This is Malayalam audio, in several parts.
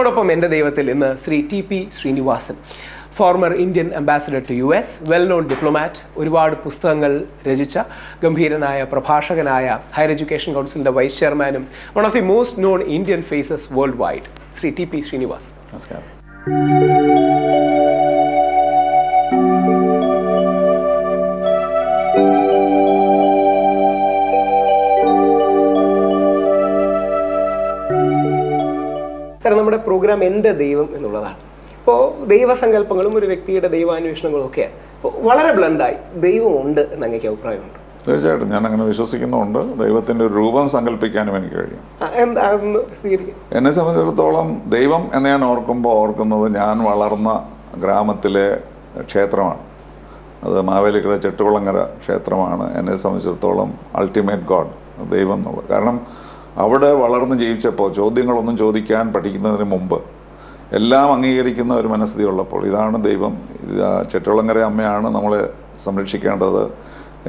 എന്നോടൊപ്പം എൻ്റെ ദൈവത്തിൽ ഇന്ന് Shri TP Srinivasan, former Indian ambassador to US, well known diplomat, ഒരുപാട് പുസ്തകങ്ങൾ രചിച്ച ഗംഭീരനായ പ്രഭാഷകനായ, ഹയർ എഡ്യൂക്കേഷൻ കൗൺസിലിൻ്റെ വൈസ് ചെയർമാനും one of the most known Indian faces worldwide, Shri TP Srinivasan. നമസ്കാരം. സാർ, നമ്മുടെ പ്രോഗ്രാം എൻ്റെ ദൈവം എന്നുള്ളതാണ്. ഇപ്പോൾ ദൈവസങ്കല്പങ്ങളും ഒരു വ്യക്തിയുടെ ദൈവാന്വേഷണങ്ങളും ഒക്കെ ഇപ്പോൾ വളരെ ബ്ലണ്ടായി ദൈവമുണ്ട് എന്ന് അങ്ങേക്ക് അഭിപ്രായമുണ്ട്? തീർച്ചയായിട്ടും ഞാൻ അങ്ങനെ വിശ്വസിക്കുന്നുണ്ട്. ദൈവത്തിൻ്റെ ഒരു രൂപം സങ്കല്പിക്കാനും എനിക്ക് കഴിയും. എന്താണെന്ന് സ്ഥിരീകരിക്കും? എന്നെ സംബന്ധിച്ചിടത്തോളം ദൈവം എന്ന് ഞാൻ ഓർക്കുന്നത് ഞാൻ വളർന്ന ഗ്രാമത്തിലെ ക്ഷേത്രമാണ്. അത് മാവേലിക്കര ചെട്ടുകുളങ്ങര ക്ഷേത്രമാണ് എന്നെ സംബന്ധിച്ചിടത്തോളം അൾട്ടിമേറ്റ് ഗോഡ്, ദൈവം എന്നുള്ളത്. കാരണം അവിടെ വളർന്ന് ജീവിച്ചപ്പോൾ ചോദ്യങ്ങളൊന്നും ചോദിക്കാൻ പഠിക്കുന്നതിന് മുമ്പ് എല്ലാം അംഗീകരിക്കുന്ന ഒരു മനസ്ഥിതി ഉള്ളപ്പോൾ ഇതാണ് ദൈവം, ചെട്ടുകുളങ്ങര അമ്മയാണ് നമ്മളെ സംരക്ഷിക്കേണ്ടത്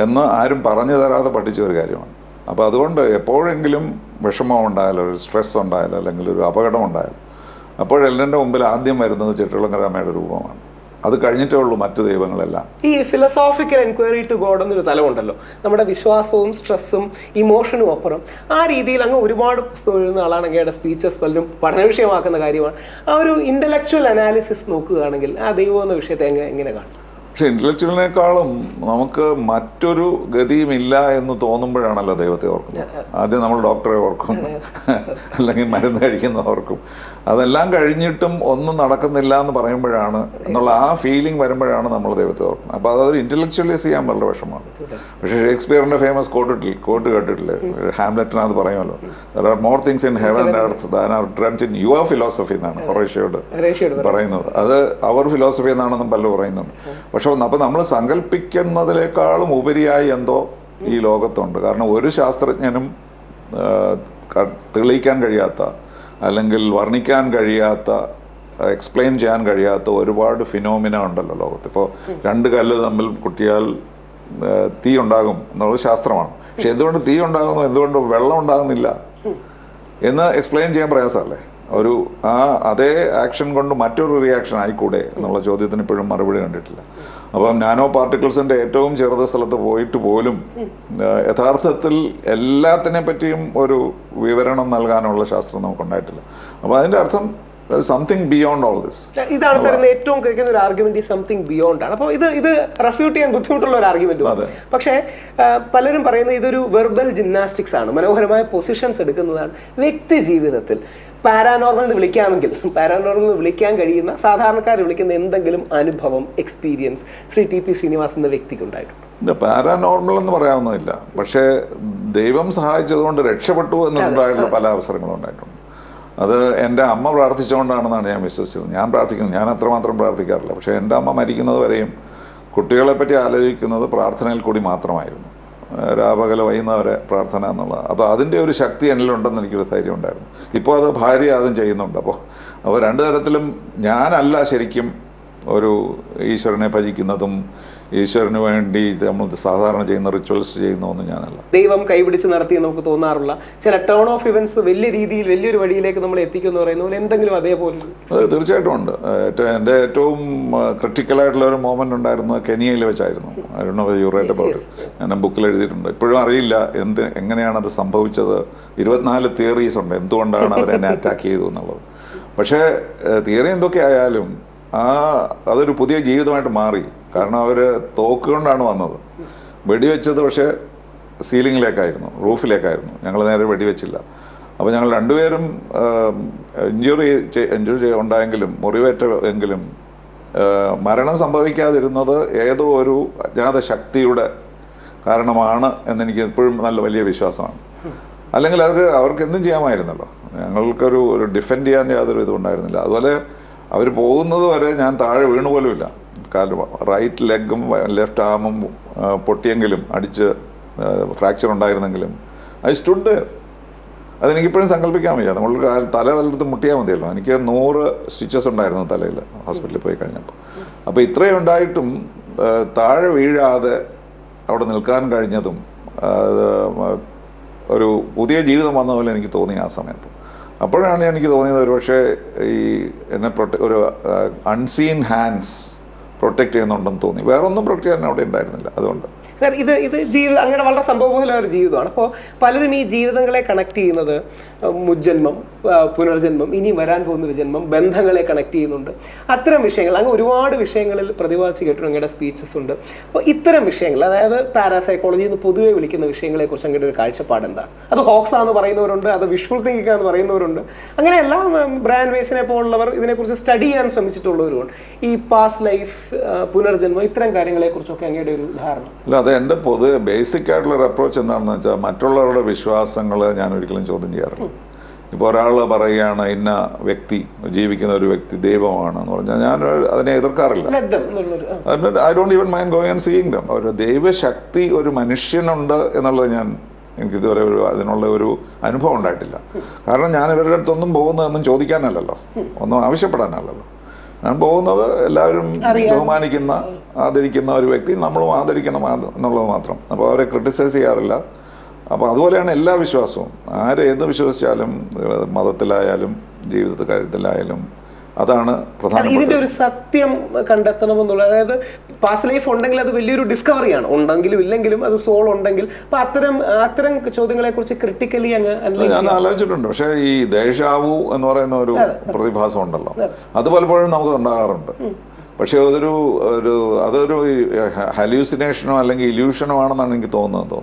എന്ന് ആരും പറഞ്ഞു തരാതെ പഠിച്ച ഒരു കാര്യമാണ്. അപ്പോൾ അതുകൊണ്ട് എപ്പോഴെങ്കിലും വിഷമം ഉണ്ടായാലോ, ഒരു സ്ട്രെസ് ഉണ്ടായാലോ, അല്ലെങ്കിൽ ഒരു അപകടം ഉണ്ടായാലോ, അപ്പോഴെല്ലാം മുമ്പിൽ ആദ്യം വരുന്നത് ചെട്ടുകുളങ്ങര അമ്മയുടെ രൂപമാണ്. അത് കഴിഞ്ഞിട്ടേ ഉള്ളൂ മറ്റു ദൈവങ്ങളെല്ലാം. ഈ ഫിലോസോഫിക്കൽ എൻക്വയറി ടു ഗോഡ് എന്നൊരു തലമുണ്ടല്ലോ, നമ്മുടെ വിശ്വാസവും സ്ട്രെസ്സും ഇമോഷനും അപ്പുറം. ആ രീതിയിൽ അങ്ങ് ഒരുപാട് പുസ്തകം എഴുതുന്ന ആളാണ്. അങ്ങയുടെ സ്പീച്ചസ് പലരും പഠന വിഷയമാക്കുന്ന കാര്യമാണ്. ആ ഒരു ഇന്റലക്ച്വൽ അനാലിസിസ് നോക്കുകയാണെങ്കിൽ ആ ദൈവം എന്ന വിഷയത്തെ എങ്ങനെ കാണും? പക്ഷെ ഇന്റലക്ച്വലിനേക്കാളും നമുക്ക് മറ്റൊരു ഗതിയുമില്ല എന്ന് തോന്നുമ്പോഴാണല്ലോ ദൈവത്തെ ഓർക്കുന്നത്. ആദ്യം നമ്മൾ ഡോക്ടറെ ഓർക്കും, അല്ലെങ്കിൽ മരുന്ന് കഴിക്കുന്നവർക്കും. അതെല്ലാം കഴിഞ്ഞിട്ടും ഒന്നും നടക്കുന്നില്ല എന്ന് പറയുമ്പോഴാണ്, എന്നുള്ള ആ ഫീലിംഗ് വരുമ്പോഴാണ് നമ്മൾ ദൈവത്തെ ഓർക്കുന്നത്. അപ്പോൾ അതൊരു ഇന്റലക്ച്വലൈസ് ചെയ്യാൻ വളരെ വിഷമമാണ്. പക്ഷേ ഷേക്സ്പിയറിന്റെ ഫേമസ് കോട്ട് കേട്ടിട്ടില്ലേ? ഹാംലെറ്റിനകത്ത് പറയുമല്ലോ, there are more things in heaven and earth than are dreamed in your philosophy എന്നാണ് ഹൊറേഷ്യോട് പറയുന്നത്. അത് അവർ ഫിലോസഫി എന്നാണെന്നും പലരും പറയുന്നുണ്ട്. പക്ഷെ അപ്പോൾ നമ്മൾ സങ്കല്പിക്കുന്നതിനേക്കാളും ഉപരിയായി എന്തോ ഈ ലോകത്തുണ്ട്. കാരണം ഒരു ശാസ്ത്രജ്ഞനും തെളിയിക്കാൻ കഴിയാത്ത, അല്ലെങ്കിൽ വർണ്ണിക്കാൻ കഴിയാത്ത, എക്സ്പ്ലെയിൻ ചെയ്യാൻ കഴിയാത്ത ഒരുപാട് ഫിനോമിന ഉണ്ടല്ലോ ലോകത്ത്. ഇപ്പോൾ രണ്ട് കല്ല് തമ്മിൽ കുട്ടിയാൽ തീ ഉണ്ടാകും എന്നുള്ളത് ശാസ്ത്രമാണ്. പക്ഷെ എന്തുകൊണ്ട് തീ ഉണ്ടാകുന്നു, എന്തുകൊണ്ട് വെള്ളം ഉണ്ടാകുന്നില്ല എന്ന് എക്സ്പ്ലെയിൻ ചെയ്യാൻ പ്രയാസമല്ലേ? അതേ ആക്ഷൻ കൊണ്ട് മറ്റൊരു റിയാക്ഷൻ ആയിക്കൂടെ എന്നുള്ള ചോദ്യത്തിന് ഇപ്പോഴും മറുപടി കണ്ടിട്ടില്ല. അപ്പം നാനോ പാർട്ടിക്കിൾസിൻ്റെ ഏറ്റവും ചെറുത സ്ഥലത്ത് പോയിട്ട് പോലും യഥാർത്ഥത്തിൽ എല്ലാത്തിനെ പറ്റിയും ഒരു വിവരണം നൽകാനുള്ള ശാസ്ത്രം നമുക്കുണ്ടായിട്ടില്ല. അപ്പോൾ അതിൻ്റെ അർത്ഥം സംതിങ് ബിയോണ്ട് ഓൾ ദിസ്. ഇതാണ് സാർ ഏറ്റവും കേൾക്കുന്ന ഒരു ആർഗ്യുമെന്റ്, സംതിങ് ബിയോണ്ട് ആണ്. അപ്പോൾ ഇത് റെഫ്യൂട്ട് ചെയ്യാൻ ബുദ്ധിമുട്ടുള്ള ഒരു ആർഗ്യുമെന്റ്. പക്ഷേ പലരും പറയുന്നത് ഇതൊരു വെർബൽ ജിംനാസ്റ്റിക്സ് ആണ്, മനോഹരമായ പൊസിഷൻസ് എടുക്കുന്നതാണ്. വ്യക്തി ജീവിതത്തിൽ പാരാനോർമൽ എന്ന് വിളിക്കാമെങ്കിൽ, പാരാനോർമൽ എന്ന് വിളിക്കാൻ കഴിയുന്ന, സാധാരണക്കാർ വിളിക്കുന്ന എന്തെങ്കിലും അനുഭവം, എക്സ്പീരിയൻസ് ശ്രീ TP ശ്രീനിവാസൻ എന്ന വ്യക്തിക്ക് ഉണ്ടായിട്ടുണ്ട്? പാരാനോർമൽ എന്ന് പറയാവുന്നതില്ല, പക്ഷേ ദൈവം സഹായിച്ചതുകൊണ്ട് രക്ഷപ്പെട്ടു എന്നുണ്ടായിട്ടുള്ള പല അവസരങ്ങളും ഉണ്ടായിട്ടുണ്ട്. അത് എൻ്റെ അമ്മ പ്രാർത്ഥിച്ചുകൊണ്ടാണെന്നാണ് ഞാൻ വിശ്വസിച്ചത്. ഞാൻ പ്രാർത്ഥിക്കുന്നത്, ഞാൻ അത്രമാത്രം പ്രാർത്ഥിക്കാറില്ല. പക്ഷേ എൻ്റെ അമ്മ മരിക്കുന്നത് വരെയും കുട്ടികളെപ്പറ്റി ആലോചിക്കുന്നത് പ്രാർത്ഥനയിൽ കൂടി മാത്രമായിരുന്നു. രാപകല വൈകുന്നവരെ പ്രാർത്ഥന എന്നുള്ളത്. അപ്പോൾ അതിൻ്റെ ഒരു ശക്തി എന്നിലുണ്ടെന്ന് എനിക്കൊരു ധൈര്യം ഉണ്ടായിരുന്നു. ഇപ്പോൾ അത് ഭാര്യ അതും ചെയ്യുന്നുണ്ട്. അപ്പോൾ രണ്ട് തരത്തിലും ഞാനല്ല ശരിക്കും ഒരു ഈശ്വരനെ ഭജിക്കുന്നതും ഈശ്വരന് വേണ്ടി നമ്മൾ സാധാരണ ചെയ്യുന്ന റിച്വൽസ് ചെയ്യുന്നതൊന്നും ഞാനല്ല. ദൈവം കൈപിടിച്ച് നടത്തി നമുക്ക് തോന്നാറുള്ള ചില ടേൺ ഓഫ് ഇവന്റ്സ് വലിയ രീതിയിൽ വലിയൊരു വഴിയിലേക്ക് നമ്മൾ എത്തിക്കുമെന്ന് പറയുന്ന പോലെ എന്തെങ്കിലും അതേപോലെ? അത് തീർച്ചയായിട്ടും ഉണ്ട്. എൻ്റെ ഏറ്റവും ക്രിട്ടിക്കലായിട്ടുള്ള ഒരു മൊമെന്റ് ഉണ്ടായിരുന്നത് കെനിയയിൽ വെച്ചായിരുന്നു. I don't know whether you write about it. ഞാൻ ബുക്കിൽ എഴുതിയിട്ടുണ്ട്. ഇപ്പോഴും അറിയില്ല എങ്ങനെയാണത് സംഭവിച്ചത്. 24 തിയറീസ് ഉണ്ട് എന്തുകൊണ്ടാണ് അവരെന്നെ അറ്റാക്ക് ചെയ്തു എന്നുള്ളത്. പക്ഷേ തിയറി എന്തൊക്കെ ആയാലും അതൊരു പുതിയ ജീവിതമായിട്ട് മാറി. കാരണം അവർ തോക്കുകൊണ്ടാണ് വന്നത്. വെടിവെച്ചത് പക്ഷേ സീലിങ്ങിലേക്കായിരുന്നു, റൂഫിലേക്കായിരുന്നു. ഞങ്ങൾ നേരെ വെടിവെച്ചില്ല. അപ്പോൾ ഞങ്ങൾ രണ്ടുപേരും ഇഞ്ചുറി ഉണ്ടായെങ്കിലും, മുറിവേറ്റ എങ്കിലും മരണം സംഭവിക്കാതിരുന്നത് ഏതോ ഒരു അജ്ഞാത ശക്തിയുടെ കാരണമാണ് എന്നെനിക്ക് എപ്പോഴും നല്ല വലിയ വിശ്വാസമാണ്. അല്ലെങ്കിൽ അവർക്ക് എന്തും ചെയ്യാമായിരുന്നല്ലോ. ഞങ്ങൾക്കൊരു ഡിഫെൻഡ് ചെയ്യാൻ യാതൊരു ഇതും ഉണ്ടായിരുന്നില്ല. അതുപോലെ അവർ പോകുന്നത് വരെ ഞാൻ താഴെ വീണു പോലുമില്ല. കാരണം റൈറ്റ് ലെഗും ലെഫ്റ്റ് ആമും പൊട്ടിയെങ്കിലും, അടിച്ച് ഫ്രാക്ചർ ഉണ്ടായിരുന്നെങ്കിലും ഐ സ്റ്റുഡ് ദെയർ. അതെനിക്കിപ്പോഴും സങ്കല്പിക്കാൻ വയ്യ. നമ്മൾ തല വല്ലതും മുട്ടിയാൽ മതിയല്ലോ. എനിക്ക് 100 സ്റ്റിച്ചസ് ഉണ്ടായിരുന്നു തലയിൽ ഹോസ്പിറ്റലിൽ പോയി കഴിഞ്ഞപ്പോൾ. അപ്പോൾ ഇത്രയും ഉണ്ടായിട്ടും താഴെ വീഴാതെ അവിടെ നിൽക്കാൻ കഴിഞ്ഞതും ഒരു പുതിയ ജീവിതം വന്ന പോലെ എനിക്ക് തോന്നി ആ സമയത്ത്. അപ്പോഴാണ് എനിക്ക് തോന്നിയത് ഒരുപക്ഷെ ഈ എന്നെ ഒരു അൺസീൻ ഹാൻഡ്സ് പ്രൊട്ടക്റ്റ് ചെയ്യുന്നുണ്ടെന്ന് തോന്നി. വേറെ ഒന്നും പ്രൊട്ടക്റ്റ് ചെയ്യാൻ അവിടെ ഉണ്ടായിരുന്നില്ല. അതുകൊണ്ട് ഇത് ജീവിതം അങ്ങനെ വളരെ സംഭവബഹുലമായ ഒരു ജീവിതമാണ്. അപ്പോൾ പലരും ഈ ജീവിതങ്ങളെ കണക്ട് ചെയ്യുന്നത് മുജ്ജന്മം, പുനർജന്മം, ഇനി വരാൻ പോകുന്നൊരു ജന്മം, ബന്ധങ്ങളെ കണക്ട് ചെയ്യുന്നുണ്ട്. അത്തരം വിഷയങ്ങൾ അങ്ങ് ഒരുപാട് വിഷയങ്ങളിൽ പ്രതിപാദിച്ച് കേട്ടു അങ്ങയുടെ സ്പീച്ചസ് ഉണ്ട്. അപ്പോൾ ഇത്തരം വിഷയങ്ങൾ, അതായത് പാരാസൈക്കോളജി എന്ന് പൊതുവെ വിളിക്കുന്ന വിഷയങ്ങളെ കുറിച്ച് അങ്ങയുടെ ഒരു കാഴ്ചപ്പാട് എന്താണ്? അത് ഹോക്സ് ആണെന്ന് പറയുന്നവരുണ്ട്, അത് വിഷ്വൽ തിങ്കിങ് ആണെന്ന് പറയുന്നവരുണ്ട്. അങ്ങനെ എല്ലാ ബ്രാൻഡ് വേസിനെ പോലുള്ളവർ ഇതിനെക്കുറിച്ച് സ്റ്റഡി ചെയ്യാൻ ശ്രമിച്ചിട്ടുള്ളവരുണ്ട്. ഈ പാസ്റ്റ് ലൈഫ്, പുനർജന്മം, ഇത്തരം കാര്യങ്ങളെ കുറിച്ചൊക്കെ അങ്ങയുടെ ഒരു ധാരണ? അല്ല, അത് എൻ്റെ പൊതുവെ ബേസിക് ആയിട്ടുള്ളൊരു അപ്രോച്ച് എന്താണെന്ന് വെച്ചാൽ മറ്റുള്ളവരുടെ വിശ്വാസങ്ങൾ ഞാൻ ഒരിക്കലും ചോദ്യം ചെയ്യാറില്ല. ഇപ്പോൾ ഒരാൾ പറയുകയാണ് ഇന്ന വ്യക്തി, ജീവിക്കുന്ന ഒരു വ്യക്തി ദൈവമാണെന്ന് പറഞ്ഞാൽ ഞാൻ അതിനെ എതിർക്കാറില്ല. I don't even mind going and seeing them. ഒരു ദൈവശക്തി ഒരു മനുഷ്യനുണ്ട് എന്നുള്ളത് എനിക്കിതുവരെ അതിനുള്ള ഒരു അനുഭവം ഉണ്ടായിട്ടില്ല. കാരണം ഞാൻ ഇവരുടെ അടുത്തൊന്നും പോകുന്നതൊന്നും ചോദിക്കാനല്ലല്ലോ, ഒന്നും ആവശ്യപ്പെടാനല്ലല്ലോ. ഞാൻ പോകുന്നത് എല്ലാവരും ബഹുമാനിക്കുന്ന, ആദരിക്കുന്ന ഒരു വ്യക്തി നമ്മളും ആദരിക്കണം എന്നുള്ളത് മാത്രം. അപ്പോൾ അവരെ ക്രിട്ടിസൈസ് ചെയ്യാറില്ല. അപ്പോൾ അതുപോലെയാണ് എല്ലാ വിശ്വാസവും. ആരേത് വിശ്വസിച്ചാലും, മതത്തിലായാലും ജീവിത കാര്യത്തിലായാലും, അതാണ് പ്രധാനപ്പെട്ട. ഇതിന്റെ ഒരു സത്യം കണ്ടെത്തണമെന്നുള്ള, അതായത് പാസ്റ്റ് ലൈഫ് ഉണ്ടെങ്കിൽ അത് വലിയൊരു ഡിസ്കവറിയാണ്, ഉണ്ടെങ്കിലും ഇല്ലെങ്കിലും അത് സോൾ ഉണ്ടെങ്കിൽ. അപ്പൊ അത്തരം ചോദ്യങ്ങളെ കുറിച്ച് ക്രിട്ടിക്കലി ഞാൻ ആലോചിച്ചിട്ടുണ്ട്. പക്ഷേ ഈ ദേഷാവു എന്ന് പറയുന്ന ഒരു പ്രതിഭാസം ഉണ്ടല്ലോ, അത് പലപ്പോഴും നമുക്ക് ഉണ്ടാകാറുണ്ട്. പക്ഷെ അതൊരു ഹലൂസിനേഷനോ അല്ലെങ്കിൽ ഇല്യൂഷനോ ആണെന്നാണ് എനിക്ക് തോന്നുന്നു.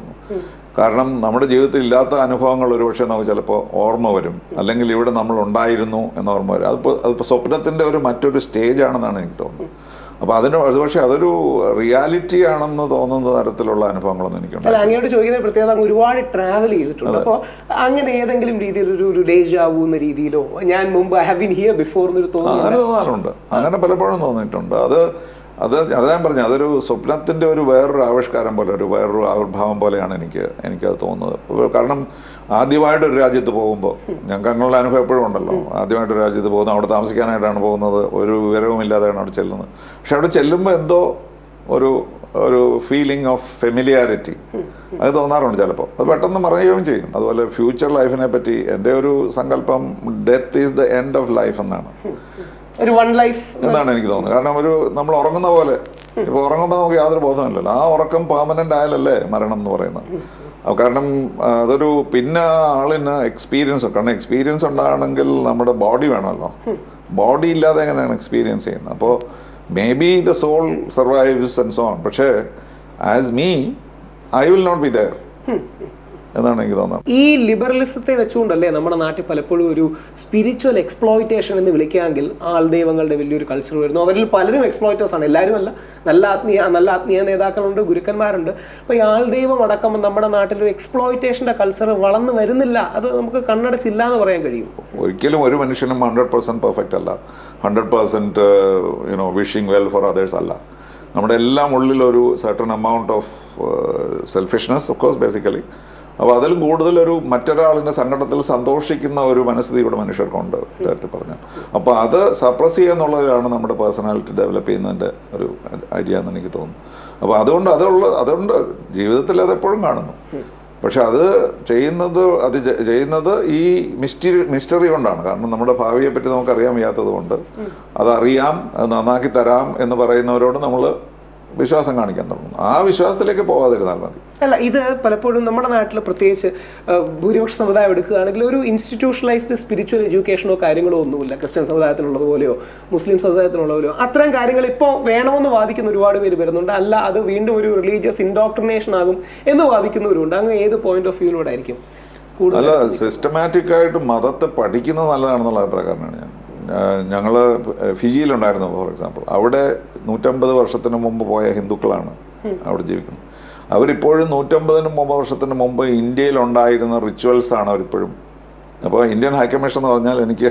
കാരണം നമ്മുടെ ജീവിതത്തിൽ ഇല്ലാത്ത അനുഭവങ്ങൾ ഒരുപക്ഷെ നമുക്ക് ചിലപ്പോൾ ഓർമ്മ വരും, അല്ലെങ്കിൽ ഇവിടെ നമ്മൾ ഉണ്ടായിരുന്നു എന്ന് ഓർമ്മ വരും. അതിപ്പോൾ സ്വപ്നത്തിൻ്റെ മറ്റൊരു സ്റ്റേജ് ആണെന്നാണ് എനിക്ക് തോന്നുന്നത്. അപ്പോൾ പക്ഷേ അതൊരു റിയാലിറ്റി ആണെന്ന് തോന്നുന്ന തരത്തിലുള്ള അനുഭവങ്ങളൊന്നും എനിക്കുണ്ട്. അങ്ങോട്ട് ചോദിക്കുന്ന പ്രത്യേകത, ഒരുപാട് ട്രാവൽ ചെയ്തിട്ടുണ്ട്. അപ്പോൾ അങ്ങനെ ഏതെങ്കിലും രീതിയിൽ ഒരു ഡേജാവുന്ന രീതിയിലോ, ഞാൻ മുമ്പ് I have been here before എന്നൊരു തോന്നാറുണ്ട്. അങ്ങനെ പലപ്പോഴും തോന്നിയിട്ടുണ്ട്. അത് ഞാൻ പറഞ്ഞു, അതൊരു സ്വപ്നത്തിൻ്റെ വേറൊരു ആവിഷ്കാരം പോലെ, വേറൊരു ആവിർഭാവം പോലെയാണ് എനിക്കത് തോന്നുന്നത്. കാരണം ആദ്യമായിട്ടൊരു രാജ്യത്ത് പോകുമ്പോൾ, ഞങ്ങൾക്ക് അങ്ങനെയുള്ള അനുഭവം എപ്പോഴും ഉണ്ടല്ലോ, ആദ്യമായിട്ടൊരു രാജ്യത്ത് പോകുന്നത്, അവിടെ താമസിക്കാനായിട്ടാണ് പോകുന്നത്, ഒരു വിവരവും ഇല്ലാതെയാണ് അവിടെ ചെല്ലുന്നത്. പക്ഷെ അവിടെ ചെല്ലുമ്പോൾ എന്തോ ഒരു ഫീലിംഗ് ഓഫ് ഫെമിലിയാരിറ്റി അത് തോന്നാറുണ്ട് ചിലപ്പോൾ. അത് പെട്ടെന്ന് മറയുകയും ചെയ്യും. അതുപോലെ ഫ്യൂച്ചർ ലൈഫിനെ പറ്റി എൻ്റെ ഒരു സങ്കല്പം, death is the end of life എന്നാണ് എനിക്ക് തോന്നുന്നത്. കാരണം നമ്മൾ ഉറങ്ങുന്ന പോലെ, ഇപ്പോൾ ഉറങ്ങുമ്പോൾ നമുക്ക് യാതൊരു ബോധമില്ലല്ലോ. ആ ഉറക്കം പെർമനന്റ് ആയാലല്ലേ മരണം എന്ന് പറയുന്നത്. കാരണം പിന്നെ ആളിന് എക്സ്പീരിയൻസ്, കാരണം എക്സ്പീരിയൻസ് ഉണ്ടാകണമെങ്കിൽ നമ്മുടെ ബോഡി വേണമല്ലോ. ബോഡി ഇല്ലാതെ എങ്ങനെയാണ് എക്സ്പീരിയൻസ് ചെയ്യുന്നത്? അപ്പോൾ may be the soul survives and so on. പക്ഷേ as me I will not be there എന്നാണ് എനിക്ക് തോന്നുന്നത്. ഈ ലിബറലിസത്തെ വെച്ചുകൊണ്ടല്ലേ നമ്മുടെ നാട്ടിൽ പലപ്പോഴും ഒരു സ്പിരിച്വൽ എക്സ്പ്ലോയിറ്റേഷൻ എന്ന് വിളിക്കാമെങ്കിൽ ആൾദൈവങ്ങളുടെ വലിയൊരു കൾച്ചർ വരുന്നു. അവരിൽ പലരും എക്സ്പ്ലോയിറ്റേഴ്സ് ആണ്, എല്ലാവരും അല്ല. നല്ല ആത്മീയ നേതാക്കളുണ്ട്, ഗുരുക്കന്മാരുണ്ട്. അപ്പോൾ ഈ ആൾദൈവം അടക്കം നമ്മുടെ നാട്ടിലൊരു എക്സ്പ്ലോയിറ്റേഷൻ്റെ കൾച്ചർ വളർന്നു വരുന്നില്ല. അത് നമുക്ക് കണ്ണടച്ചില്ല എന്ന് പറയാൻ കഴിയും. ഒരിക്കലും ഒരു മനുഷ്യനും 100% പെർഫെക്റ്റ് അല്ല, 100% വിഷിംഗ് വെൽ ഫോർ അതേഴ്സ് അല്ല. നമ്മുടെ എല്ലാം ഉള്ളിലൊരു certain amount of selfishness of course basically. അപ്പോൾ അതിലും കൂടുതൽ മറ്റൊരാളിൻ്റെ സങ്കടത്തിൽ സന്തോഷിക്കുന്ന ഒരു മനസ്ഥിതി ഇവിടെ മനുഷ്യർക്കുണ്ട് നേരത്തെ പറഞ്ഞാൽ. അപ്പോൾ അത് സപ്രസ് ചെയ്യുക എന്നുള്ളതാണ് നമ്മുടെ പേഴ്സണാലിറ്റി ഡെവലപ്പ് ചെയ്യുന്നതിൻ്റെ ഒരു ഐഡിയ എന്ന് എനിക്ക് തോന്നുന്നു. അപ്പോൾ അതുകൊണ്ട് ജീവിതത്തിൽ അതെപ്പോഴും കാണുന്നു. പക്ഷെ അത് ചെയ്യുന്നത് ഈ മിസ്റ്ററി കൊണ്ടാണ്. കാരണം നമ്മുടെ ഭാവിയെ പറ്റി നമുക്കറിയാൻ വയ്യാത്തത് കൊണ്ട്, അതറിയാം, അത് നന്നാക്കി തരാം എന്ന് പറയുന്നവരോട് നമ്മൾ വിശ്വാസം കാണിക്കാൻ തുടങ്ങും. ആ വിശ്വാസത്തിലേക്ക് പോകാതിരുന്നാൽ മതി. അല്ല, ഇത് പലപ്പോഴും നമ്മുടെ നാട്ടിൽ പ്രത്യേകിച്ച് ഭൂരിപക്ഷ സമുദായം എടുക്കുകയാണെങ്കിൽ ഒരു ഇൻസ്റ്റിറ്റ്യൂഷണലൈസ്ഡ് സ്പിരിച്വൽ എഡ്യൂക്കേഷനോ കാര്യങ്ങളോ ഒന്നുമില്ല. ക്രിസ്ത്യൻ സമുദായത്തിനുള്ളതുപോലെയോ മുസ്ലിം സമുദായത്തിനുള്ളതുപോലെയോ അത്തരം കാര്യങ്ങൾ ഇപ്പോൾ വേണമെന്ന് വാദിക്കുന്ന ഒരുപാട് പേര് വരുന്നുണ്ട്. അല്ല, അത് വീണ്ടും ഒരു റിലീജിയസ് ഇൻഡോക്ട്രിനേഷൻ ആകും എന്ന് വാദിക്കുന്നവരുണ്ട്. അങ്ങ് ഏത് പോയിന്റ് ഓഫ് വ്യൂയിലൂടെ ആയിരിക്കും കൂടുതൽ? അല്ല, സിസ്റ്റമാറ്റിക് ആയിട്ട് മതത്തെ പഠിക്കുന്നത് നല്ലതാണെന്നുള്ള അഭിപ്രായക്കാരനാണ് ഞാൻ. ഞങ്ങൾ ഫിജിയിലുണ്ടായിരുന്നു ഫോർ എക്സാമ്പിൾ. അവിടെ 150 വർഷത്തിന് മുമ്പ് പോയ ഹിന്ദുക്കളാണ് അവിടെ ജീവിക്കുന്നത്. അവരിപ്പോഴും 150 വർഷത്തിന് മുമ്പ് ഇന്ത്യയിലുണ്ടായിരുന്ന റിച്വൽസാണ് അവരിപ്പോഴും. അപ്പോൾ ഇന്ത്യൻ ഹൈക്കമ്മീഷൻ എന്ന് പറഞ്ഞാൽ എനിക്ക്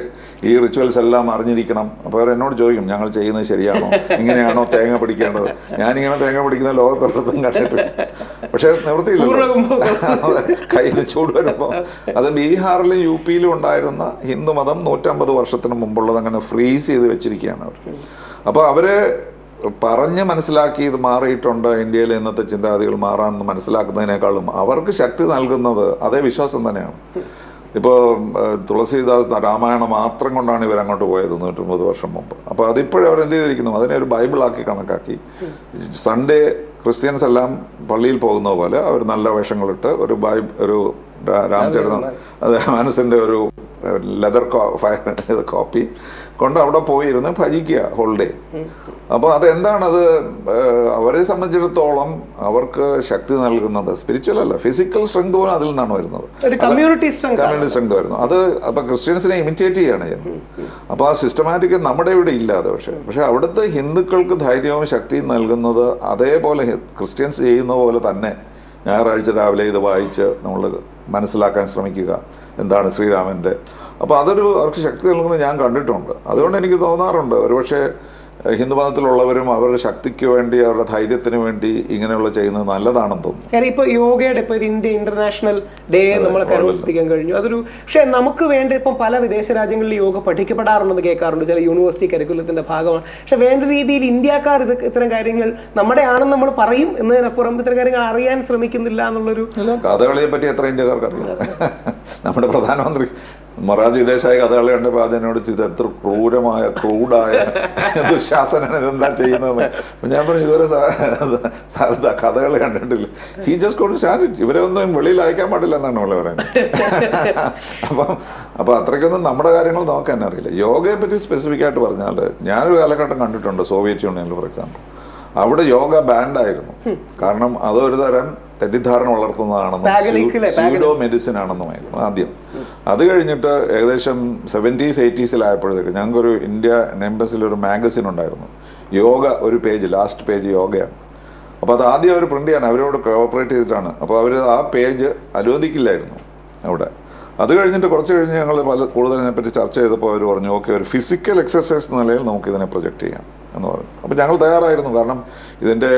ഈ റിച്വൽസ് എല്ലാം അറിഞ്ഞിരിക്കണം. അപ്പോൾ അവരെന്നോട് ചോദിക്കും, ഞങ്ങൾ ചെയ്യുന്നത് ശരിയാണോ, ഇങ്ങനെയാണോ തേങ്ങ പിടിക്കേണ്ടത്? ഞാനിങ്ങനെ തേങ്ങ പിടിക്കുന്ന ലോകത്തൊരിടത്തും കണ്ടിട്ടില്ല. പക്ഷേ നിവൃത്തിയില്ലല്ലോ, കയ്യിൽ ചൂട് വരുമ്പോൾ. അത് ബീഹാറിലും UP-യിലും ഉണ്ടായിരുന്ന ഹിന്ദുമതം 150 വർഷത്തിന് മുമ്പുള്ളത് അങ്ങനെ ഫ്രീസ് ചെയ്ത് വെച്ചിരിക്കുകയാണ് അവർ. അപ്പോൾ അവരെ പറഞ്ഞ് മനസ്സിലാക്കി ഇത് മാറിയിട്ടുണ്ട്, ഇന്ത്യയിലെ ഇന്നത്തെ ചിന്താഗതികൾ മാറാമെന്ന് മനസ്സിലാക്കുന്നതിനേക്കാളും അവർക്ക് ശക്തി നൽകുന്നത് അതേ വിശ്വാസം തന്നെയാണ്. ഇപ്പോൾ തുളസീദാസ് രാമായണം മാത്രം കൊണ്ടാണ് ഇവരങ്ങോട്ട് പോയത് 150 വർഷം മുമ്പ്. അപ്പോൾ അതിപ്പോഴും അവർ എന്ത് ചെയ്തിരിക്കുന്നു, അതിനെ ഒരു ബൈബിളാക്കി കണക്കാക്കി സൺഡേ ക്രിസ്ത്യൻസ് എല്ലാം പള്ളിയിൽ പോകുന്ന പോലെ അവർ നല്ല വേഷങ്ങളിട്ട് ഒരു രാമചരിതം, അത് മനസ്സിൻ്റെ ഒരു ലെതർ കോപ്പി കൊണ്ട് അവിടെ പോയിരുന്ന് ഭജിക്കുക ഹോൾ ഡേ. അപ്പോൾ അതെന്താണത്, അവരെ സംബന്ധിച്ചിടത്തോളം അവർക്ക് ശക്തി നൽകുന്നത് സ്പിരിച്വൽ അല്ല, ഫിസിക്കൽ സ്ട്രെങ്ത് പോലും അതിൽ നിന്നാണ് വരുന്നത്, കമ്മ്യൂണിറ്റി സ്ട്രെങ്ത് വരുന്നു. അത് അപ്പോൾ ക്രിസ്ത്യൻസിനെ ഇമിറ്റേറ്റ് ചെയ്യാണ് ചെയ്യുന്നത്. അപ്പോൾ ആ സിസ്റ്റമാറ്റിക് നമ്മുടെ ഇവിടെ ഇല്ല അത്. പക്ഷേ അവിടുത്തെ ഹിന്ദുക്കൾക്ക് ധൈര്യവും ശക്തിയും നൽകുന്നത് അതേപോലെ ക്രിസ്ത്യൻസ് ചെയ്യുന്ന പോലെ തന്നെ ഞായറാഴ്ച രാവിലെ ഇത് വായിച്ച് നമ്മൾ മനസ്സിലാക്കാൻ ശ്രമിക്കുക എന്താണ് ശ്രീരാമൻ്റെ. അപ്പോൾ അവർക്ക് ശക്തി നൽകുന്നത് ഞാൻ കണ്ടിട്ടുണ്ട്. അതുകൊണ്ട് എനിക്ക് തോന്നാറുണ്ട് ഒരുപക്ഷെ ഹിന്ദുമതത്തിലുള്ളവരും അവരുടെ ശക്തിക്ക് വേണ്ടി അവരുടെ ധൈര്യത്തിന് വേണ്ടി ഇങ്ങനെയുള്ള ചെയ്യുന്നത് നല്ലതാണെന്ന് തോന്നുന്നു. കാരണം ഇപ്പോൾ യോഗയുടെ ഇപ്പോൾ ഒരു ഇന്റർനാഷണൽ ഡേ നമ്മളൊക്കെ ആഘോഷിപ്പിക്കാൻ കഴിഞ്ഞു. പക്ഷേ നമുക്ക് വേണ്ട ഇപ്പം പല വിദേശ രാജ്യങ്ങളിൽ യോഗ പഠിക്കപ്പെടാറുണ്ടെന്ന് കേൾക്കാറുണ്ട്, ചില യൂണിവേഴ്സിറ്റി കരിക്കുലത്തിന്റെ ഭാഗമാണ്. പക്ഷെ വേണ്ട രീതിയിൽ ഇന്ത്യക്കാർ ഇത്തരം കാര്യങ്ങൾ നമ്മുടെ ആണെന്ന് നമ്മൾ പറയും എന്നതിനപ്പുറം ഇത്തരം കാര്യങ്ങൾ അറിയാൻ ശ്രമിക്കുന്നില്ല എന്നുള്ളൊരു. കഥകളിയെ പറ്റി എത്ര ഇന്ത്യക്കാർക്ക് അറിയാം? നമ്മുടെ പ്രധാനമന്ത്രി മൊറാർജി ദേശായി കഥകളി കണ്ടപ്പോൾ അതിനോട് ചെയ്ത് എത്ര ക്രൂഡായ ദുശാസനാണ് ഇതെന്താ ചെയ്യുന്നതെന്ന്. അപ്പം ഞാൻ പറഞ്ഞു ഇതുവരെ സാരദ കഥകളി കണ്ടിട്ടില്ല. ഹി ജസ്റ്റ് കൊണ്ട് സ്റ്റാൻഡ് ഇറ്റ്. ഇവരെ ഒന്നും വെളിയിൽ അയക്കാൻ പാടില്ല എന്നാണ് നമ്മൾ പറയുന്നത്. അപ്പം അത്രയ്ക്കൊന്നും നമ്മുടെ കാര്യങ്ങൾ നോക്കാൻ അറിയില്ല. യോഗയെ പറ്റി സ്പെസിഫിക് ആയിട്ട് പറഞ്ഞാൽ ഞാനൊരു കാലഘട്ടം കണ്ടിട്ടുണ്ട് സോവിയറ്റ് യൂണിയനിൽ ഫോർ എക്സാമ്പിൾ. അവിടെ യോഗ ബാൻഡായിരുന്നു. കാരണം അതൊരു തരം തെറ്റിദ്ധാരണ വളർത്തുന്നതാണെന്നും സ്യൂഡോ മെഡിസിൻ ആണെന്നുമായിരുന്നു ആദ്യം. അത് കഴിഞ്ഞിട്ട് ഏകദേശം 70s 80s ഞങ്ങൾക്കൊരു ഇന്ത്യ എംബസിൽ ഒരു മാഗസിൻ ഉണ്ടായിരുന്നു, യോഗ ഒരു പേജ്, ലാസ്റ്റ് പേജ് യോഗയാണ്. അപ്പോൾ അത് ആദ്യം അവർ പ്രിന്റ് ചെയ്യാൻ അവരോട് കോഓപ്പറേറ്റ് ചെയ്തിട്ടാണ്. അപ്പോൾ അവർ ആ പേജ് അനുവദിക്കില്ലായിരുന്നു അവിടെ. അത് കഴിഞ്ഞിട്ട് കുറച്ച് കഴിഞ്ഞ് ഞങ്ങൾ കൂടുതൽ ഇതിനെപ്പറ്റി ചർച്ച ചെയ്തപ്പോൾ അവർ പറഞ്ഞു ഓക്കെ ഒരു ഫിസിക്കൽ എക്സസൈസ് എന്ന നിലയിൽ നമുക്കിതിനെ പ്രൊജക്റ്റ് ചെയ്യാം എന്ന് പറഞ്ഞു. അപ്പോൾ ഞങ്ങൾ തയ്യാറായിരുന്നു. കാരണം ഇതിൻ്റെ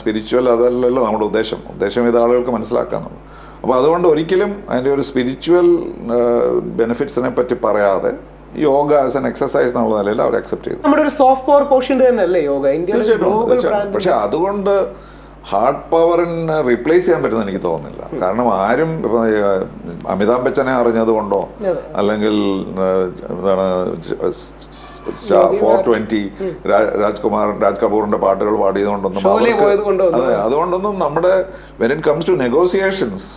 സ്പിരിച്വൽ അതല്ലല്ലോ നമ്മുടെ ഉദ്ദേശം ഇത് ആളുകൾക്ക് മനസ്സിലാക്കാന്നുള്ളൂ. അപ്പോൾ അതുകൊണ്ട് ഒരിക്കലും അതിൻ്റെ ഒരു സ്പിരിച്വൽ ബെനിഫിറ്റ്സിനെ പറ്റി പറയാതെ യോഗ ആസ് എൻ എക്സസൈസ് എന്നുള്ള നിലയിൽ അവർ അക്സെപ്റ്റ് ചെയ്തു. നമ്മുടെ ഒരു സോഫ്റ്റ് പവർ പോർഷൻ തന്നെയല്ലേ യോഗ? തീർച്ചയായിട്ടും. പക്ഷെ അതുകൊണ്ട് ഹാർഡ് പവറിനെ റീപ്ലേസ് ചെയ്യാൻ പറ്റുന്ന എനിക്ക് തോന്നുന്നില്ല. കാരണം ആരും ഇപ്പം അമിതാഭ് ബച്ചനെ അറിഞ്ഞത് കൊണ്ടോ അല്ലെങ്കിൽ എന്താണ് 420 രാജ് കപൂറിന്റെ പാട്ടുകൾ പാടിയതുകൊണ്ടൊന്നും അതെ അതുകൊണ്ടൊന്നും നമ്മുടെ when it comes to negotiations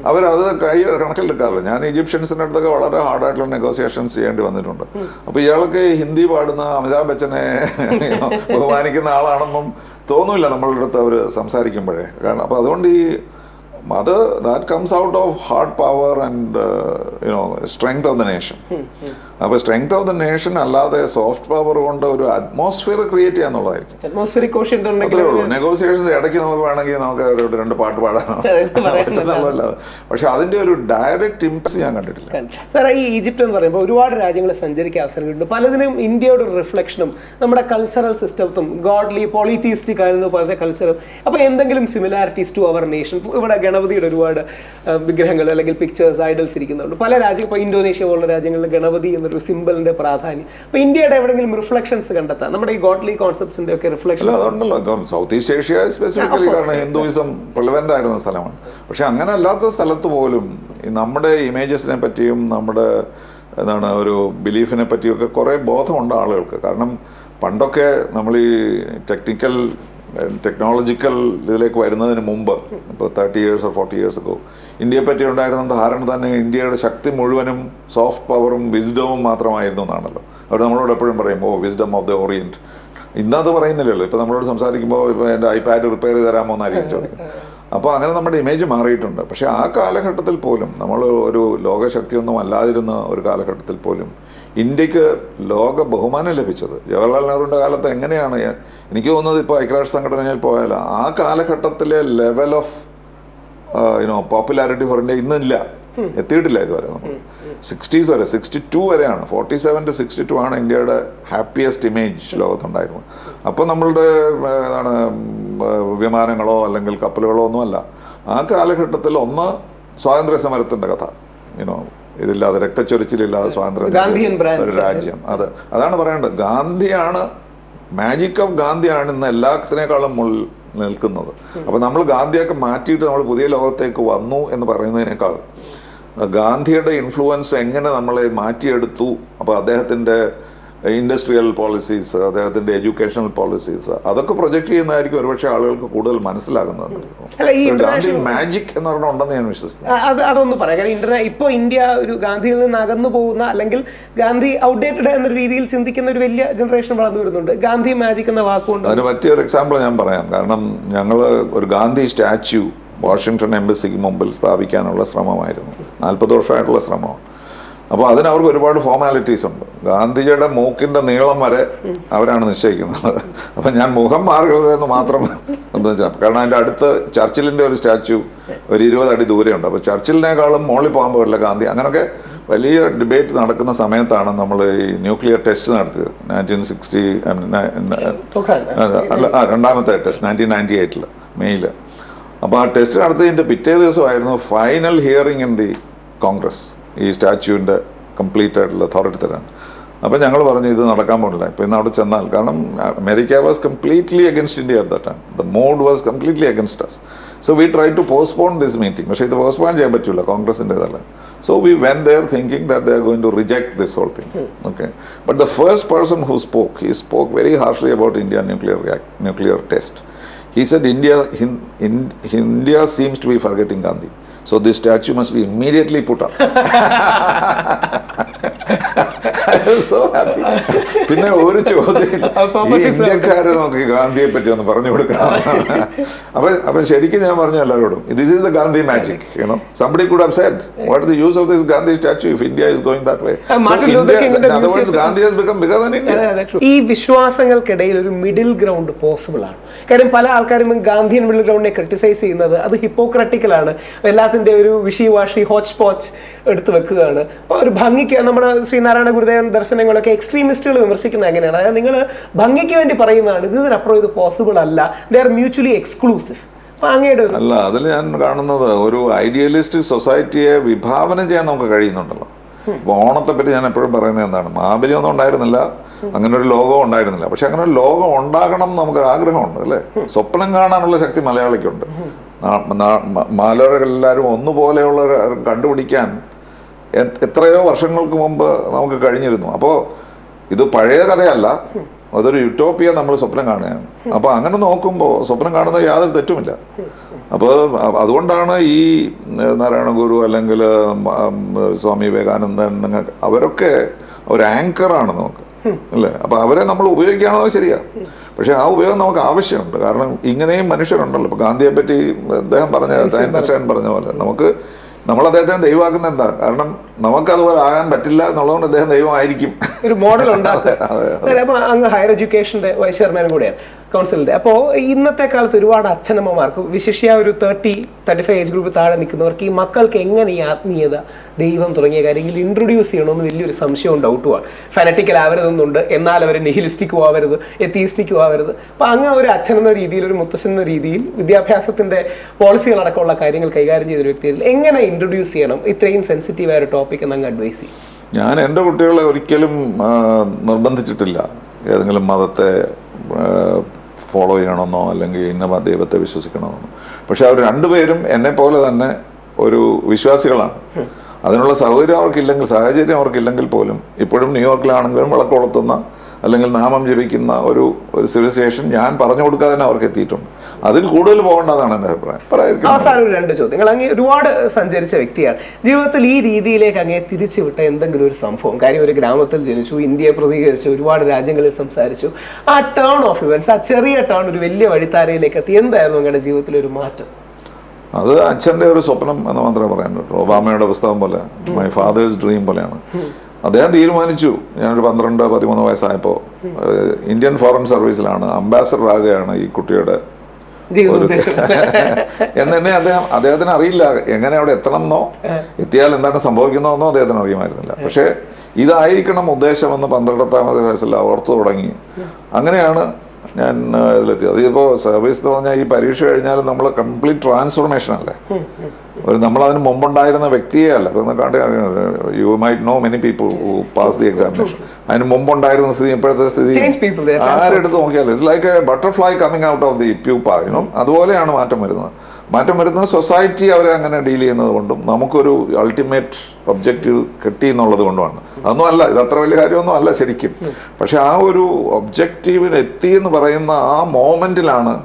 അവരത് കണക്കിലെടുക്കാറില്ല. ഞാൻ ഈജിപ്ഷ്യൻസിന്റെ അടുത്തൊക്കെ വളരെ ഹാർഡായിട്ടുള്ള നെഗോസിയേഷൻസ് ചെയ്യേണ്ടി വന്നിട്ടുണ്ട്. അപ്പൊ ഇയാൾക്ക് ഹിന്ദി പാടുന്ന അമിതാഭ് ബച്ചനെ ബഹുമാനിക്കുന്ന ആളാണെന്നും തോന്നില്ല നമ്മളുടെ അടുത്ത് അവർ സംസാരിക്കുമ്പോഴേ. കാരണം അപ്പോൾ അതുകൊണ്ട് that comes out of hard power and strength of the nation. അപ്പോൾ സ്ട്രെങ്ത് ഓഫ് ദ നേഷൻ അല്ലാതെ സോഫ്റ്റ് പവർ കൊണ്ട് ഒരു അറ്റ്മോസ്ഫിയർ ക്രിയേറ്റ് ചെയ്യാന്നുള്ളതായിരിക്കും. അത്രേ ഉള്ളൂ. നെഗോസിയേഷൻസ് ഇടയ്ക്ക് നമുക്ക് വേണമെങ്കിൽ നമുക്ക് ഒരു 2 പാട്ട് പാടാൻ പറ്റുന്നുള്ളതല്ലാതെ പക്ഷെ അതിന്റെ ഒരു ഡയറക്റ്റ് ഇമ്പാക്ട് ഞാൻ കണ്ടിട്ടില്ല. സാർ ഈ ഈജിപ്റ്റ് എന്ന് പറയുമ്പോൾ ഒരുപാട് രാജ്യങ്ങൾ സഞ്ചരിക്കാൻ അവസരം കിട്ടും. പലതിനും ഇന്ത്യയുടെ ഒരു റിഫ്ലക്ഷനും നമ്മുടെ കൾച്ചറൽ സിസ്റ്റത്തും ഗോഡ്ലി പോളിതീസ്റ്റിക് ആയിരുന്നു പല കൾച്ചറും. അപ്പോൾ എന്തെങ്കിലും സിമിലാരിറ്റീസ് ടു അവർ നേഷൻ? ഇവിടെ ഗണപതിയുടെ ഒരുപാട് വിഗ്രഹങ്ങൾ അല്ലെങ്കിൽ പിക്ചേഴ്സ് ഐഡൽസ് ഇരിക്കുന്നുണ്ട്. പല രാജ്യം ഇപ്പോൾ ഇന്തോനേഷ്യ പോലുള്ള രാജ്യങ്ങളിൽ ഗണപതി എന്നൊരു സിമ്പിളിന്റെ പ്രാധാന്യം. അപ്പോൾ ഇന്ത്യയുടെ എവിടെയെങ്കിലും റിഫ്ലക്ഷൻസ് കണ്ടെത്താം നമ്മുടെ ഈ ഗോഡ്ലി കോൺസെപ്റ്റ്സിന്റെ ഒക്കെ റിഫ്ലക്ഷൻ? അതുണ്ടല്ലോ. സൗത്ത് ഈസ്റ്റ് ഏഷ്യ സ്പെസിഫിക്കലി കാരണം ഹിന്ദുയിസം പ്രിലവന്റ് ആയിരുന്ന സ്ഥലമാണ്. പക്ഷെ അങ്ങനെ അല്ലാത്ത സ്ഥലത്ത് പോലും നമ്മുടെ ഇമേജസിനെ പറ്റിയും നമ്മുടെ ഒരു ബിലീഫിനെ പറ്റിയൊക്കെ കുറേ ബോധമുണ്ട് ആളുകൾക്ക്. കാരണം പണ്ടൊക്കെ നമ്മൾ ഈ ടെക്നോളജിക്കൽ ഇതിലേക്ക് വരുന്നതിന് മുമ്പ് ഇപ്പോൾ 30 years or 40 years ago ഇന്ത്യയെ പറ്റി ഉണ്ടായിരുന്ന ധാരണ തന്നെ ഇന്ത്യയുടെ ശക്തി മുഴുവനും സോഫ്റ്റ് പവറും വിസ്ഡവും മാത്രമായിരുന്നു എന്നാണല്ലോ. അവർ നമ്മളോട് എപ്പോഴും പറയും വിസ്ഡം ഓഫ് ദ ഓറിയന്റ്. ഇന്നത് പറയുന്നില്ലല്ലോ. ഇപ്പോൾ നമ്മളോട് സംസാരിക്കുമ്പോൾ ഇപ്പോൾ എൻ്റെ ഐപാഡ് റിപ്പയർ ചെയ്ത് തരാമോ എന്നായിരിക്കും ചോദിക്കുന്നത്. അപ്പോൾ അങ്ങനെ നമ്മുടെ ഇമേജ് മാറിയിട്ടുണ്ട്. പക്ഷേ ആ കാലഘട്ടത്തിൽ പോലും നമ്മൾ ഒരു ലോകശക്തിയൊന്നും അല്ലാതിരുന്ന ഒരു കാലഘട്ടത്തിൽ പോലും ഇന്ത്യക്ക് ലോക ബഹുമാനം ലഭിച്ചത് ജവഹർലാൽ നെഹ്റുവിൻ്റെ കാലത്ത് എങ്ങനെയാണ് എനിക്ക് തോന്നുന്നത്. ഇപ്പോൾ ഐക്യരാഷ്ട്ര സംഘടനയിൽ പോയാൽ ആ കാലഘട്ടത്തിലെ level of popularity for India ഇന്നില്ല, എത്തിയിട്ടില്ല ഇതുവരെ. നമ്മൾ 60s വരെ 62 വരെയാണ്, 47 to 62 ആണ് ഇന്ത്യയുടെ ഹാപ്പിയസ്റ്റ് ഇമേജ് ലോകത്തുണ്ടായിരുന്നത്. അപ്പോൾ നമ്മളുടെ വിമാനങ്ങളോ അല്ലെങ്കിൽ കപ്പലുകളോ ഒന്നുമല്ല. ആ കാലഘട്ടത്തിൽ ഒന്ന് സ്വാതന്ത്ര്യ സമരത്തിൻ്റെ കഥ, ഇതില്ലാതെ രക്തച്ചൊരിച്ചിലില്ലാതെ സ്വാതന്ത്ര്യം ഒരു രാജ്യം, അതാണ് പറയേണ്ടത്. ഗാന്ധിയാണ്, മാജിക് ഓഫ് ഗാന്ധിയാണ് ഇന്ന് എല്ലാത്തിനേക്കാളും മുകളിൽ നിൽക്കുന്നത്. അപ്പം നമ്മൾ ഗാന്ധിയൊക്കെ മാറ്റിയിട്ട് നമ്മൾ പുതിയ ലോകത്തേക്ക് വന്നു എന്ന് പറയുന്നതിനേക്കാൾ ഗാന്ധിയുടെ ഇൻഫ്ലുവൻസ് എങ്ങനെ നമ്മളെ മാറ്റിയെടുത്തു, അപ്പോൾ അദ്ദേഹത്തിൻ്റെ ഇൻഡസ്ട്രിയൽ പോളിസീസ്, അദ്ദേഹത്തിൻ്റെ എഡ്യൂക്കേഷണൽ പോളിസീസ്, അതൊക്കെ പ്രൊജക്റ്റ് ചെയ്യുന്നതായിരിക്കും ഒരുപക്ഷെ ആളുകൾക്ക് കൂടുതൽ മനസ്സിലാകുന്നത്. ഗാന്ധി മാജിക് എന്ന് പറഞ്ഞാൽ ഉണ്ടെന്ന് ഞാൻ വിശ്വസിക്കുന്നു. അതൊന്ന് പറയാം. കാരണം ഇപ്പോൾ ഇന്ത്യ ഒരു ഗാന്ധിയിൽ നിന്ന് അകന്നു പോകുന്ന, അല്ലെങ്കിൽ ഗാന്ധി ഔട്ട്ഡേറ്റഡ് എന്ന രീതിയിൽ ചിന്തിക്കുന്ന ഒരു വലിയ ജനറേഷൻ വളർന്നു വരുന്നുണ്ട്. ഗാന്ധി മാജിക് എന്ന വാക്കുകൊണ്ട് അതിന് പറ്റിയൊരു എക്സാമ്പിൾ ഞാൻ പറയാം. കാരണം ഞങ്ങൾ ഒരു ഗാന്ധി സ്റ്റാച്യു വാഷിങ്ടൺ എംബസിക്ക് മുമ്പിൽ സ്ഥാപിക്കാനുള്ള ശ്രമമായിരുന്നു. 40 വർഷമായിട്ടുള്ള ശ്രമമാണ്. അപ്പോൾ അതിന് അവർക്ക് ഒരുപാട് ഫോർമാലിറ്റീസ് ഉണ്ട്. ഗാന്ധിജിയുടെ മൂക്കിൻ്റെ നീളം വരെ അവരാണ് നിശ്ചയിക്കുന്നത്. അപ്പം ഞാൻ മുഖം മാറുകയെന്ന് മാത്രം കാരണം അതിൻ്റെ അടുത്ത് ചർച്ചിലിൻ്റെ ഒരു സ്റ്റാച്യു ഒരു 20 അടി ദൂരെയുണ്ട്. അപ്പോൾ ചർച്ചിലിനേക്കാളും മുകളിൽ പോകാൻ പോകില്ല ഗാന്ധി. അങ്ങനെയൊക്കെ വലിയ ഡിബേറ്റ് നടക്കുന്ന സമയത്താണ് നമ്മൾ ഈ ന്യൂക്ലിയർ ടെസ്റ്റ് നടത്തിയത്. 1960 രണ്ടാമത്തെ ടെസ്റ്റ് 1998 മെയ്യിൽ. അപ്പോൾ ആ ടെസ്റ്റ് നടത്തിയതിൻ്റെ പിറ്റേ ദിവസമായിരുന്നു final hearing in the Congress, ഈ സ്റ്റാച്യുവിൻ്റെ കംപ്ലീറ്റ് ആയിട്ടുള്ള അതോറിറ്റി തരാൻ. അപ്പം ഞങ്ങൾ പറഞ്ഞു ഇത് നടക്കാൻ പോകില്ല ഇപ്പോൾ ഇന്ന് അവിടെ ചെന്നാൽ. കാരണം America was completely against India at the time. The mood was completely against us. So we try to postpone this meeting. പക്ഷേ ഇത് പോസ്റ്റ്പോൺ ചെയ്യാൻ പറ്റില്ല, കോൺഗ്രസിൻ്റെതല്ല. So we went there thinking that they are going to reject this whole thing. Okay, but the first person who spoke, he spoke very harshly about India nuclear test. He said India seems to be forgetting Gandhi, so this statue must be immediately put up. I was so happy. പിന്നെ ഒരു ചോദ്യം, ഈ ഇന്ത്യക്കാരെ നോക്കി ഗാന്ധിയെ പറ്റി ഒന്ന് പറഞ്ഞു കൊടുക്കണം. അപ്പൊ ശരിക്കും ഞാൻ പറഞ്ഞു എല്ലാവരോടും, this is the Gandhi magic, you know. Somebody could have said, what is the use of this Gandhi statue if India is going that way? So India, in other words, Gandhi has become bigger than India. ഈ വിശ്വാസങ്ങൾക്കിടയിൽ ഒരു മിഡിൽ ഗ്രൗണ്ട് പോസിബിൾ ആണ്. കാര്യം പല ആൾക്കാരും ഗാന്ധിയൻ മിഡിൽ ഗ്രൗണ്ടിനെ ക്രിട്ടിസൈസ് ചെയ്യുന്നത് അത് ഹിപ്പോക്രാറ്റിക്കലാണ്, എല്ലാത്തിന്റെ ഒരു വിഷി വാഷി ഹോച്ച് പോച്ച് എടുത്തു വെക്കുകയാണ്. ഒരു ഭംഗിക്ക് നമ്മുടെ ശ്രീനാരായണ ഗുരുദേവൻ ദർശനങ്ങളൊക്കെ എക്സ്ട്രീമിസ്റ്റുകൾ വിമർശിക്കുന്നത് എങ്ങനെയാണ്? അതായത് നിങ്ങൾ ഭംഗിക്ക് വേണ്ടി പറയുന്നതാണ്, ഇതിനപ്പുറം ഇത് പോസിബിൾ അല്ല, ദേ ആർ മ്യൂച്വലി എക്സ്ക്ലൂസീവ്. അല്ല, അതിൽ ഞാൻ കാണുന്നത് ഒരു ഐഡിയലിസ്റ്റിക് സൊസൈറ്റിയെ വിഭാവനം ചെയ്യാൻ നമുക്ക് കഴിയുന്നുണ്ടല്ലോ. അപ്പോൾ ഓണത്തെ പറ്റി ഞാൻ എപ്പോഴും പറയുന്നത് എന്താണ്, മഹാബലിയൊന്നും ഉണ്ടായിരുന്നില്ല, അങ്ങനെ ഒരു ലോകം ഉണ്ടായിരുന്നില്ല. പക്ഷെ അങ്ങനെ ഒരു ലോകം ഉണ്ടാകണം നമുക്കൊരു ആഗ്രഹമുണ്ട് അല്ലേ. സ്വപ്നം കാണാനുള്ള ശക്തി മലയാളിക്കുണ്ട്. മലയാളികളെല്ലാവരും ഒന്നുപോലെയുള്ള കണ്ടുപിടിക്കാൻ എത്രയോ വർഷങ്ങൾക്ക് മുമ്പ് നമുക്ക് കഴിഞ്ഞിരുന്നു. അപ്പോൾ ഇത് പഴയ കഥയല്ല, അതൊരു യുട്ടോപ്പിയ നമ്മൾ സ്വപ്നം കാണുകയാണ്. അപ്പോൾ അങ്ങനെ നോക്കുമ്പോൾ സ്വപ്നം കാണുന്നത് യാതൊരു തെറ്റുമില്ല. അപ്പോൾ അതുകൊണ്ടാണ് ഈ നാരായണ ഗുരു അല്ലെങ്കിൽ സ്വാമി വിവേകാനന്ദൻ അവരൊക്കെ ഒരു ആങ്കറാണ് നമുക്ക് അല്ലേ. അപ്പോൾ അവരെ നമ്മൾ ഉപയോഗിക്കുകയാണോ ശരിയാ, പക്ഷെ ആ ഉപയോഗം നമുക്ക് ആവശ്യമുണ്ട്. കാരണം ഇങ്ങനെയും മനുഷ്യരുണ്ടല്ലോ. ഇപ്പോൾ ഗാന്ധിയെ പറ്റി അദ്ദേഹം പറഞ്ഞ പോലെ നമ്മൾ അദ്ദേഹത്തിന് ദൈവമാക്കുന്ന എന്താ, കാരണം നമുക്ക് അതുപോലെ ആകാൻ പറ്റില്ല എന്നുള്ളതുകൊണ്ട് അദ്ദേഹം ദൈവമായിരിക്കും. ഒരു മോഡൽ ഉണ്ടാക്കുക. അങ്ങ് ഹയർ എഡ്യൂക്കേഷന്റെ വൈസ് ചെയർമാനും കൂടെയാണ് കൗൺസിലിന്റെ. അപ്പോൾ ഇന്നത്തെ കാലത്ത് ഒരുപാട് അച്ഛനമ്മമാർക്ക്, വിശേഷിയ ഒരു 30-35 ഏജ് ഗ്രൂപ്പ് താഴെ നിൽക്കുന്നവർക്ക് ഈ മക്കൾക്ക് എങ്ങനെ ഈ ആത്മീയത, ദൈവം തുടങ്ങിയ കാര്യങ്ങൾ ഇൻട്രൊഡ്യൂസ് ചെയ്യണമെന്ന് വലിയൊരു സംശയവും ഡൗട്ടുമാണ്. ഫാനറ്റിക്കൽ ആവരുതെന്നുണ്ട്, എന്നാൽ അവർ നിഹിലിസ്റ്റിക്കും ആവരുത്, എത്തിയിസ്റ്റിക്കും ആവരുത്. അപ്പോൾ അങ്ങനെ ഒരു അച്ഛൻ എന്ന രീതിയിൽ, ഒരു മുത്തശ്ശൻ എന്ന രീതിയിൽ വിദ്യാഭ്യാസത്തിന്റെ പോളിസികളടക്കമുള്ള കാര്യങ്ങൾ കൈകാര്യം ചെയ്തൊരു വ്യക്തിയിൽ എങ്ങനെ ഇൻട്രൊഡ്യൂസ് ചെയ്യണം ഇത്രയും സെൻസിറ്റീവായ ഒരു ടോപ്പിക് എന്നങ്ങ് അഡ്വൈസ് ചെയ്യും? ഞാൻ എൻ്റെ കുട്ടികളെ ഒരിക്കലും നിർബന്ധിച്ചിട്ടില്ല ഏതെങ്കിലും മതത്തെ ഫോളോ ചെയ്യണമെന്നോ അല്ലെങ്കിൽ ഇന്ന ദൈവത്തെ വിശ്വസിക്കണമെന്നോ. പക്ഷെ അവർ രണ്ടുപേരും എന്നെ പോലെ തന്നെ ഒരു വിശ്വാസികളാണ്. അതിനുള്ള സൗകര്യം അവർക്കില്ലെങ്കിൽ, സാഹചര്യം അവർക്കില്ലെങ്കിൽ പോലും ഇപ്പോഴും ന്യൂയോർക്കിലാണെങ്കിലും വിളക്ക് കൊളുത്തുന്ന അല്ലെങ്കിൽ നാമം ജപിക്കുന്ന ഒരു സിവിലൈസേഷൻ ഞാൻ പറഞ്ഞു കൊടുക്കാതെ തന്നെ അവർക്ക് എത്തിയിട്ടുണ്ട്. അതിൽ കൂടുതൽ പോകേണ്ടതാണ് എൻ്റെ അഭിപ്രായം. അവസാനം 2 ചോദ്യങ്ങൾ. അങ്ങ് ഒരുപാട് സഞ്ചരിച്ച വ്യക്തിയാണ്. ജീവിതത്തിൽ ഈ രീതിയിലേക്ക് അങ്ങേ തിരിച്ചുവിട്ട എന്തെങ്കിലും ഒരു സംഭവം, കാര്യം ഒരു ഗ്രാമത്തിൽ ജനിച്ചു, ഇന്ത്യയെ പ്രതികരിച്ചു, ഒരുപാട് രാജ്യങ്ങളിൽ സംസാരിച്ചു, ആ ടേൺ ഓഫ് ഇവന്റ്സ്, ആ ചെറിയ ടേൺ ഒരു വലിയ വഴിത്താരയിലേക്ക് എത്തി, എന്തായിരുന്നു അങ്ങയുടെ ജീവിതത്തിൽ ഒരു മാറ്റം? അത് അച്ഛൻ്റെ ഒരു സ്വപ്നം എന്ന് മാത്രമേ പറയാൻ പറ്റുള്ളൂ. ഒബാമയുടെ പുസ്തകം പോലെ, മൈ ഫാദേഴ്സ് ഡ്രീം പോലെയാണ്. അദ്ദേഹം തീരുമാനിച്ചു, ഞാനൊരു 12-13 വയസ്സായപ്പോൾ ഇന്ത്യൻ ഫോറിൻ സർവീസിലാണ്, അംബാസഡർ ആകുകയാണ് ഈ കുട്ടിയുടെ എന്നെ അദ്ദേഹത്തിന് അറിയില്ല എങ്ങനെ അവിടെ എത്തണമെന്നോ എത്തിയാൽ എന്താണ് സംഭവിക്കുന്നതെന്നോ അദ്ദേഹത്തിന് അറിയുമായിരുന്നില്ല. പക്ഷേ ഇതായിരിക്കണം ഉദ്ദേശമെന്ന് 12ാമത്തെ വയസ്സിൽ ഓർത്തു തുടങ്ങി. അങ്ങനെയാണ് ഞാൻ ഇതിലെത്തിയത്. അതിപ്പോൾ സർവീസ് എന്ന് പറഞ്ഞാൽ ഈ പരീക്ഷ കഴിഞ്ഞാൽ നമ്മൾ കംപ്ലീറ്റ് ട്രാൻസ്ഫോർമേഷൻ അല്ലേ. ഒരു നമ്മളതിന് മുമ്പുണ്ടായിരുന്ന വ്യക്തിയെ അല്ല. You might no many people who pass the examination. അതിന് മുമ്പുണ്ടായിരുന്ന സ്ഥിതി ഇപ്പോഴത്തെ സ്ഥിതി ആരെടുത്ത് നോക്കിയാലും it's like A butterfly coming out of the pupa. അതുപോലെയാണ് മാറ്റം വരുന്നത്. സൊസൈറ്റി അവരെ അങ്ങനെ ഡീൽ ചെയ്യുന്നത് കൊണ്ടും നമുക്കൊരു അൾട്ടിമേറ്റ് ഒബ്ജക്റ്റീവ് കിട്ടി എന്നുള്ളത് കൊണ്ടുമാണ്. അതൊന്നും അല്ല, ഇത് അത്ര വലിയ കാര്യമൊന്നും അല്ല ശരിക്കും. പക്ഷെ ആ ഒരു ഒബ്ജക്റ്റീവിൽ എത്തി എന്ന് പറയുന്ന ആ മോമെന്റിലാണ്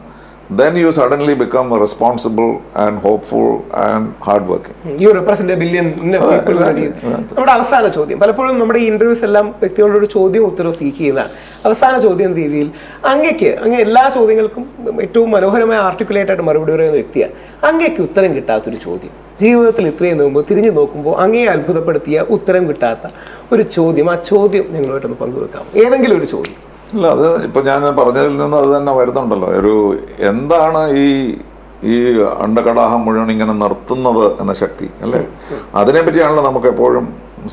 then you suddenly become responsible and hopeful and hardworking. You represent a billion people. നമ്മുടെ അവസാന ചോദ്യം, പലപ്പോഴും നമ്മുടെ ഈ ഇന്റർവ്യൂസ് എല്ലാം വ്യക്തികളോട് ചോദ്യം ഉത്തരവ് സീക്ക് ചെയ്യുന്നതാണ്. അവസാന ചോദ്യം എന്ന രീതിയിൽ അങ്ങ് എല്ലാ ചോദ്യങ്ങൾക്കും ഏറ്റവും മനോഹരമായ ആർട്ടിക്കുലേറ്റ് ആയിട്ട് മറുപടി പറയുന്ന വ്യക്തിയാണ്. അങ്ങേക്ക് ഉത്തരം കിട്ടാത്തൊരു ചോദ്യം, ജീവിതത്തിൽ ഇത്രയും നോക്കുമ്പോൾ തിരിഞ്ഞു നോക്കുമ്പോൾ അങ്ങേ അത്ഭുതപ്പെടുത്തിയ ഉത്തരം കിട്ടാത്ത ഒരു ചോദ്യം, ആ ചോദ്യം ഞങ്ങളുമായിട്ടൊന്ന് പങ്കുവെക്കാം. ഏതെങ്കിലും ഒരു ചോദ്യം. അല്ല, അത് ഇപ്പം ഞാൻ പറഞ്ഞതിൽ നിന്ന് അത് തന്നെ വരുന്നുണ്ടല്ലോ. എന്താണ് ഈ അണ്ടകടാഹം മുഴുവൻ ഇങ്ങനെ നിർത്തുന്നത് എന്ന ശക്തി അല്ലേ? അതിനെപ്പറ്റിയാണല്ലോ നമുക്ക് എപ്പോഴും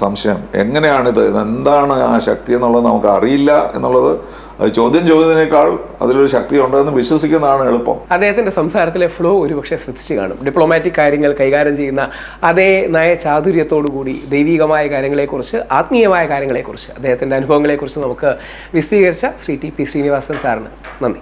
സംശയം. എങ്ങനെയാണിത്, ഇതെന്താണ് ആ ശക്തി എന്നുള്ളത് നമുക്ക് അറിയില്ല എന്നുള്ളത്. അത് ചോദ്യത്തിനേക്കാൾ അതിലൊരു ശക്തി ഉണ്ടെന്ന് വിശ്വസിക്കുന്നതാണ് എളുപ്പം. അദ്ദേഹത്തിന്റെ സംസാരത്തിലെ ഫ്ലോ ഒരുപക്ഷെ ശ്രദ്ധിച്ചു കാണും. ഡിപ്ലോമാറ്റിക് കാര്യങ്ങൾ കൈകാര്യം ചെയ്യുന്ന അതേ നയ ചാതുര്യത്തോടുകൂടി ദൈവികമായ കാര്യങ്ങളെക്കുറിച്ച്, ആത്മീയമായ കാര്യങ്ങളെക്കുറിച്ച്, അദ്ദേഹത്തിന്റെ അനുഭവങ്ങളെക്കുറിച്ച് നമുക്ക് വിശദീകരിച്ച ശ്രീ ടി പി ശ്രീനിവാസൻ സാറിന് നന്ദി.